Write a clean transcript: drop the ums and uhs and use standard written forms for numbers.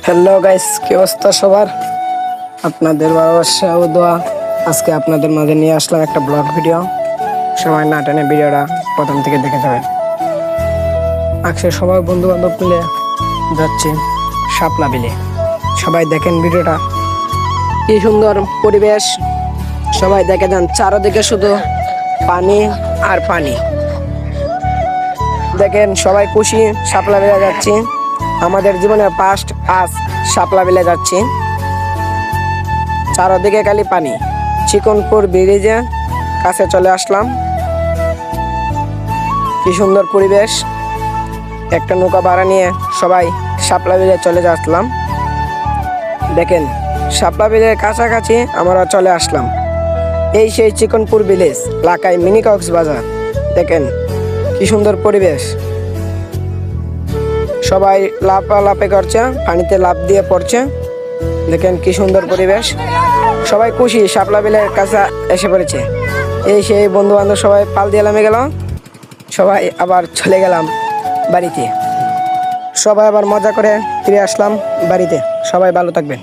Hello guys, কি অবস্থা সবার? আপনাদের ভালোবাসা ও দোয়া আজকে আপনাদের মাঝে নিয়ে আসলাম একটা ব্লগ ভিডিও। সময় না টেনে ভিডিওটা প্রথম থেকে দেখে যাবেন। আজকে সবাই বন্ধু বান্ধব মিলে যাচ্ছে শাপলা বিলে। সবাই দেখেন ভিডিওটা, কি সুন্দর পরিবেশ। সবাই দেখে যান, চারদিকে শুধু পানি আর পানি। দেখেন সবাই খুশি, শাপলা বিলে যাচ্ছি। আমাদের জীবনের ফার্স্ট আজ শাপলা বিলে যাচ্ছি। চারদিকে খালি পানি। চিকনপুর ব্রিজে কাছে চলে আসলাম। কি সুন্দর পরিবেশ। একটা নৌকা ভাড়া নিয়ে সবাই শাপলা বিলে চলে আসলাম। দেখেন শাপলা বিলের কাছাকাছি আমরা চলে আসলাম। এই সেই চিকনপুর ভিলেজ, এলাকায় মিনি কক্সবাজার। দেখেন কি সুন্দর পরিবেশ। সবাই লাফালাফি করছে, পানিতে লাফ দিয়ে পড়ছে। দেখেন কি সুন্দর পরিবেশ। সবাই খুশি, শাপলা বিলের কাছে এসে পড়েছে। এই সেই বন্ধু বান্ধব সবাই পাল দিয়ে নামে গেল। সবাই আবার চলে গেলাম বাড়িতে। সবাই আবার মজা করে ফিরে আসলাম বাড়িতে। সবাই ভালো থাকবেন।